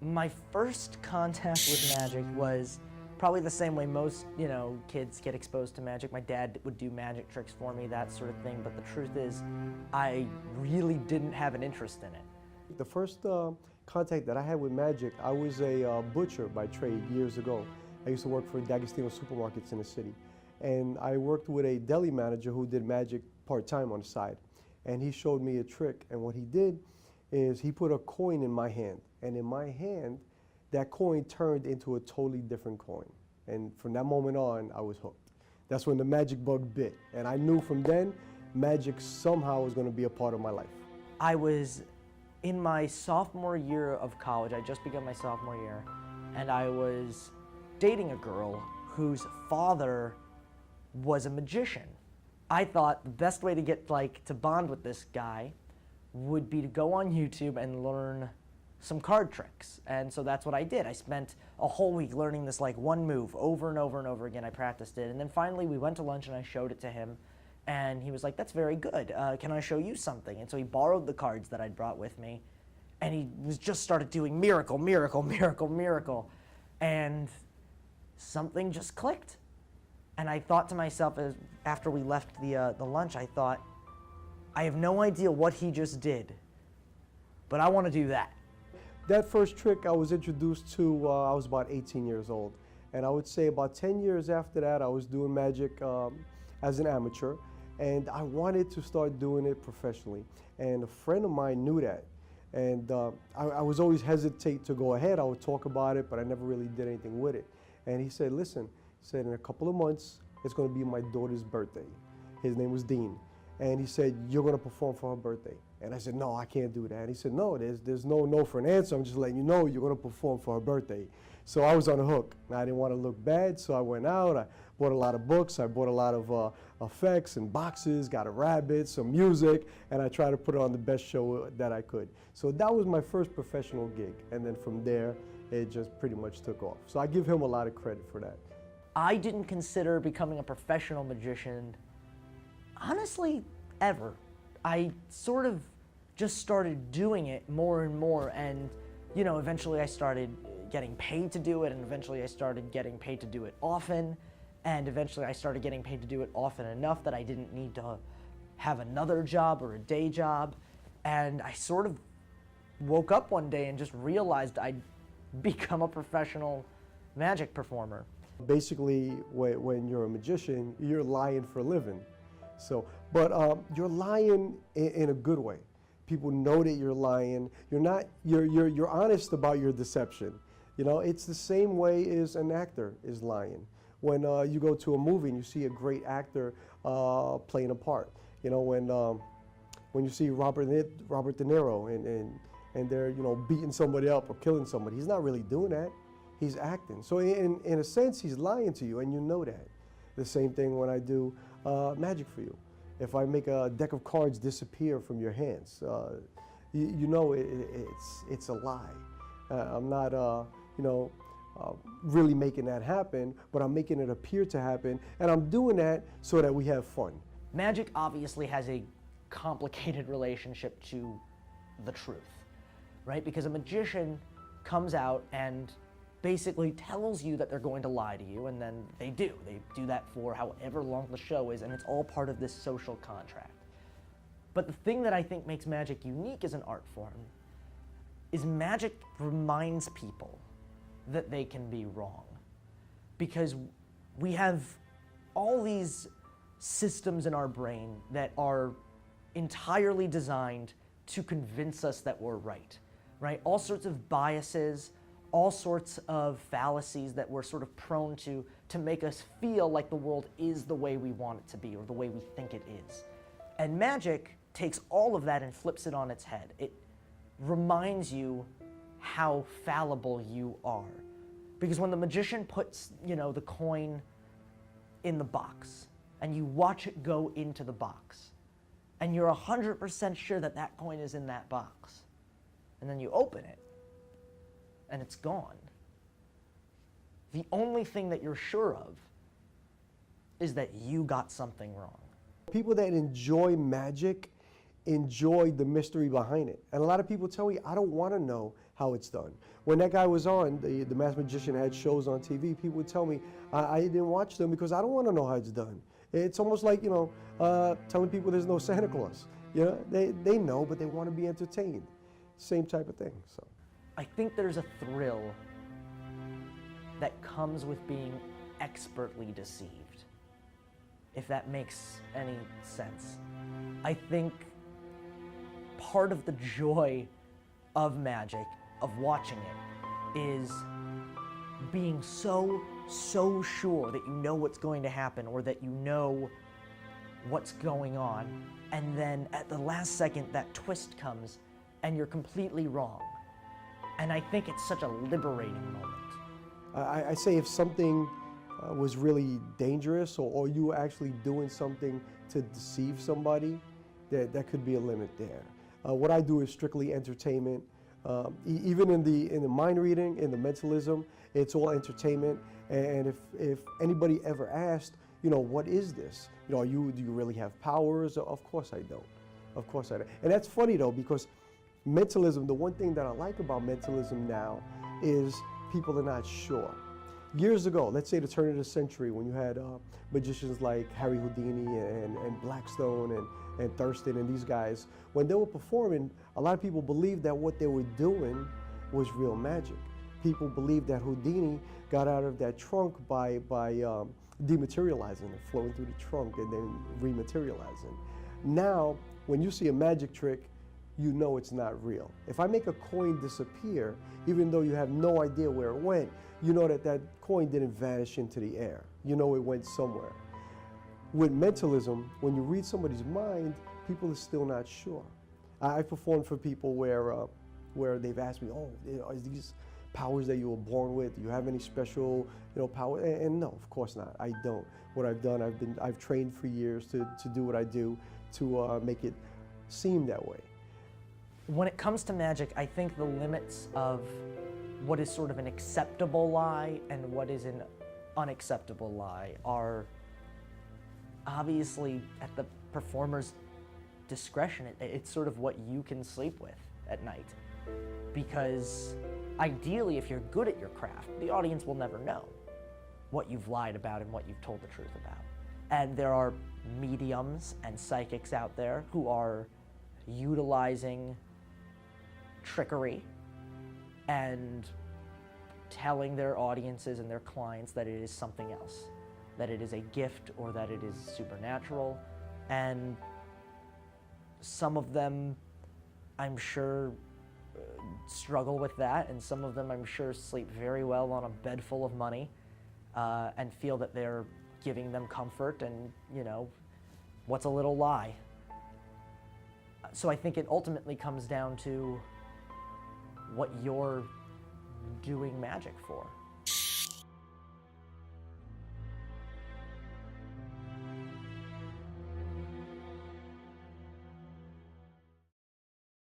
My first contact with magic was probably the same way most, kids get exposed to magic. My dad would do magic tricks for me, that sort of thing, but the truth is, I really didn't have an interest in it. The first contact that I had with magic, I was a butcher by trade years ago. I used to work for D'Agostino supermarkets in the city. And I worked with a deli manager who did magic part-time on the side. And he showed me a trick, and what he did is he put a coin in my hand. And in my hand, that coin turned into a totally different coin. And from that moment on, I was hooked. That's when the magic bug bit. And I knew from then, magic somehow was going to be a part of my life. I was in my sophomore year of college. I just begun my sophomore year, and I was dating a girl whose father was a magician. I thought the best way to get to bond with this guy would be to go on YouTube and learn some card tricks. And so that's what I did. I spent a whole week learning this one move over and over and over again. I practiced it, and then finally we went to lunch and I showed it to him, and he was like, "That's very good. Can I show you something?" And so he borrowed the cards that I'd brought with me, and he just started doing miracle, miracle, miracle, miracle, and something just clicked. And I thought to myself, after we left the lunch, I thought, I have no idea what he just did, but I want to do that. That first trick I was introduced to, I was about 18 years old. And I would say about 10 years after that, I was doing magic as an amateur. And I wanted to start doing it professionally. And a friend of mine knew that. And I was always hesitate to go ahead. I would talk about it, but I never really did anything with it. And he said, listen, he said, in a couple of months, it's going to be my daughter's birthday. His name was Dean. And he said, you're going to perform for her birthday. And I said, no, I can't do that. And he said, no, there's no for an answer. I'm just letting you know you're going to perform for her birthday. So I was on the hook. And I didn't want to look bad, so I went out. I bought a lot of books. I bought a lot of effects and boxes, got a rabbit, some music, and I tried to put on the best show that I could. So that was my first professional gig. And then from there, it just pretty much took off. So I give him a lot of credit for that. I didn't consider becoming a professional magician, honestly, ever. I sort of just started doing it more and more, and eventually I started getting paid to do it, and eventually I started getting paid to do it often, and eventually I started getting paid to do it often enough that I didn't need to have another job or a day job, and I sort of woke up one day and just realized I'd become a professional magic performer. Basically, when you're a magician, you're lying for a living. So, but you're lying in a good way. People know that you're lying. You're honest about your deception. It's the same way as an actor is lying. When you go to a movie and you see a great actor playing a part. When you see Robert De Niro and they're beating somebody up or killing somebody, he's not really doing that. He's acting. So in a sense, he's lying to you, and you know that. The same thing when I do magic for you. If I make a deck of cards disappear from your hands, it's a lie. I'm not, really making that happen, but I'm making it appear to happen, and I'm doing that so that we have fun. Magic obviously has a complicated relationship to the truth, right? Because a magician comes out and basically tells you that they're going to lie to you, and then they do. They do that for however long the show is, and it's all part of this social contract. But the thing that I think makes magic unique as an art form is magic reminds people that they can be wrong. Because we have all these systems in our brain that are entirely designed to convince us that we're right? All sorts of biases, all sorts of fallacies that we're sort of prone to make us feel like the world is the way we want it to be or the way we think it is. And magic takes all of that and flips it on its head. It reminds you how fallible you are. Because when the magician puts, the coin in the box and you watch it go into the box and you're 100% sure that that coin is in that box, and then you open it and it's gone. The only thing that you're sure of is that you got something wrong. People that enjoy magic enjoy the mystery behind it. And a lot of people tell me, I don't want to know how it's done. When that guy was on, the Masked Magician had shows on TV, people would tell me, I didn't watch them because I don't want to know how it's done. It's almost like, telling people there's no Santa Claus. They know, but they want to be entertained. Same type of thing. So I think there's a thrill that comes with being expertly deceived, if that makes any sense. I think part of the joy of magic, of watching it, is being so sure that you know what's going to happen, or that you know what's going on, and then at the last second that twist comes and you're completely wrong. And I think it's such a liberating moment. I say if something was really dangerous, or you were actually doing something to deceive somebody, that could be a limit there. What I do is strictly entertainment. Even in the mind reading, in the mentalism, it's all entertainment. And if anybody ever asked, what is this? Do you really have powers? Of course I don't. Of course I don't. And that's funny though, because mentalism, the one thing that I like about mentalism now is people are not sure. Years ago, let's say the turn of the century, when you had magicians like Harry Houdini and Blackstone and Thurston and these guys, when they were performing, a lot of people believed that what they were doing was real magic. People believed that Houdini got out of that trunk by dematerializing it, flowing through the trunk and then rematerializing. Now, when you see a magic trick, you know it's not real. If I make a coin disappear, even though you have no idea where it went, you know that coin didn't vanish into the air. You know it went somewhere. With mentalism, when you read somebody's mind, people are still not sure. I performed for people where they've asked me, are these powers that you were born with? Do you have any special power? And no, of course not. I don't. What I've done, I've trained for years to do what I do to make it seem that way. When it comes to magic, I think the limits of what is sort of an acceptable lie and what is an unacceptable lie are obviously at the performer's discretion. It's sort of what you can sleep with at night. Because ideally, if you're good at your craft, the audience will never know what you've lied about and what you've told the truth about. And there are mediums and psychics out there who are utilizing trickery and telling their audiences and their clients that it is something else, that it is a gift or that it is supernatural. And some of them, I'm sure, struggle with that, and some of them, I'm sure, sleep very well on a bed full of money and feel that they're giving them comfort and, what's a little lie? So I think it ultimately comes down to what you're doing magic for.